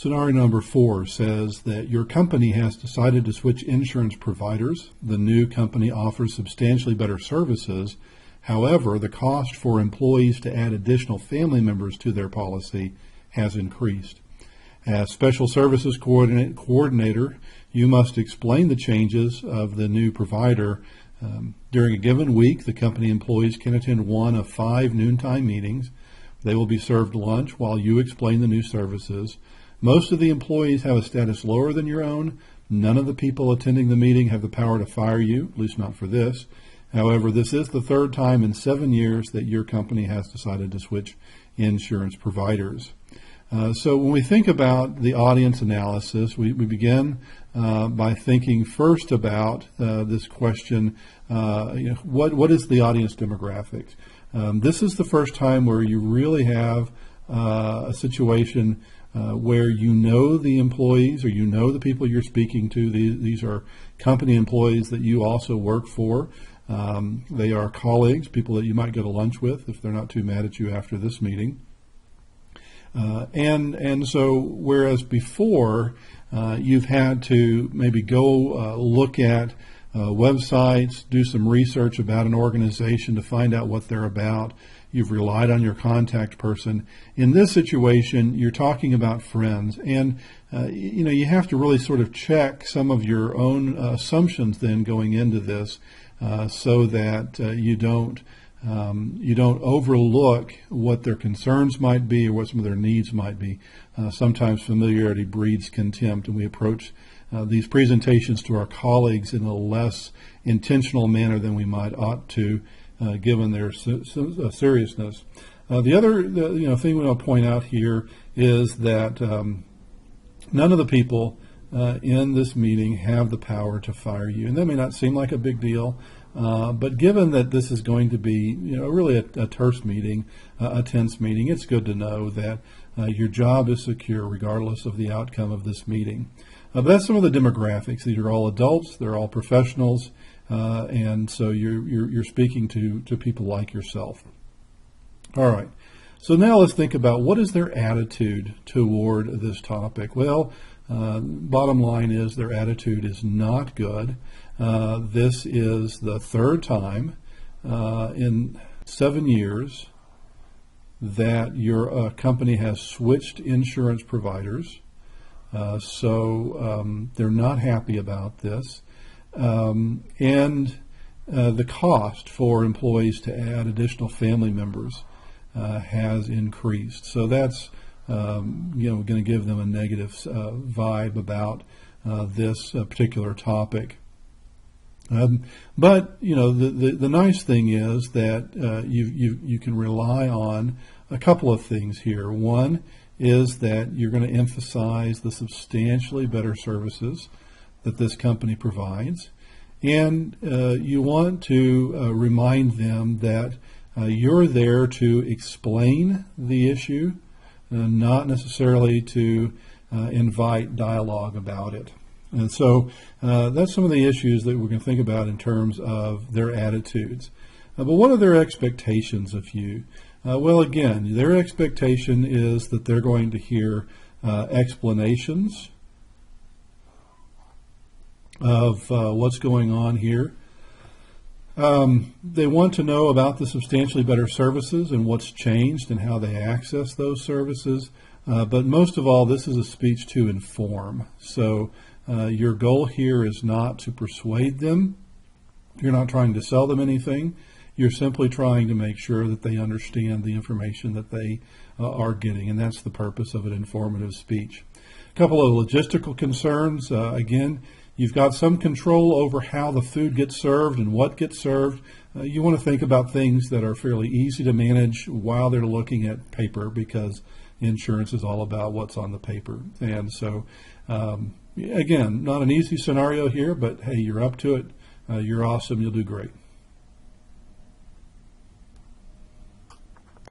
Scenario number 4 says that your company has decided to switch insurance providers. The new company offers substantially better services. However, the cost for employees to add additional family members to their policy has increased. As Special Services Coordinator, you must explain the changes of the new provider. During a given week, the company employees can attend one of 5 noontime meetings. They will be served lunch while you explain the new services. Most of the employees have a status lower than your own. None of the people attending the meeting have the power to fire you, at least not for this. However, this is the 3rd time in 7 years that your company has decided to switch insurance providers. So when we think about the audience analysis, we begin by thinking first about this question, what is the audience demographics? This is the first time where you really have a situation where you know the employees or you know the people you're speaking to. These are company employees that you also work for. They are colleagues, people that you might go to lunch with if they're not too mad at you after this meeting. And so whereas before you've had to maybe go look at websites, do some research about an organization to find out what they're about, you've relied on your contact person. In this situation, you're talking about friends, and you have to really sort of check some of your own assumptions then going into this, so that you don't overlook what their concerns might be or what some of their needs might be. Sometimes familiarity breeds contempt, and we approach these presentations to our colleagues in a less intentional manner than we might ought to, given their seriousness. The other thing we want to point out here is that none of the people in this meeting have the power to fire you. And that may not seem like a big deal, but given that this is going to be really a terse meeting, a tense meeting, it's good to know that your job is secure regardless of the outcome of this meeting. But that's some of the demographics. These are all adults, they're all professionals, and so you're speaking to people like yourself. All right, so now let's think about what is their attitude toward this topic. Well, bottom line is their attitude is not good. This is the 3rd time in 7 years that your company has switched insurance providers. So they're not happy about this. And the cost for employees to add additional family members has increased. So that's going to give them a negative vibe about this particular topic. But the nice thing is that you can rely on a couple of things here. One is that you're going to emphasize the substantially better services that this company provides, and you want to remind them that you're there to explain the issue, not necessarily to invite dialogue about it. And so that's some of the issues that we're going to think about in terms of their attitudes. But what are their expectations of you? Well, again, their expectation is that they're going to hear explanations of what's going on here. They want to know about the substantially better services and what's changed and how they access those services. But most of all, this is a speech to inform. So your goal here is not to persuade them. You're not trying to sell them anything. You're simply trying to make sure that they understand the information that they are getting, and that's the purpose of an informative speech. A couple of logistical concerns. Again, you've got some control over how the food gets served and what gets served. You want to think about things that are fairly easy to manage while they're looking at paper, because insurance is all about what's on the paper. And so, again, not an easy scenario here, but hey, you're up to it. You're awesome. You'll do great.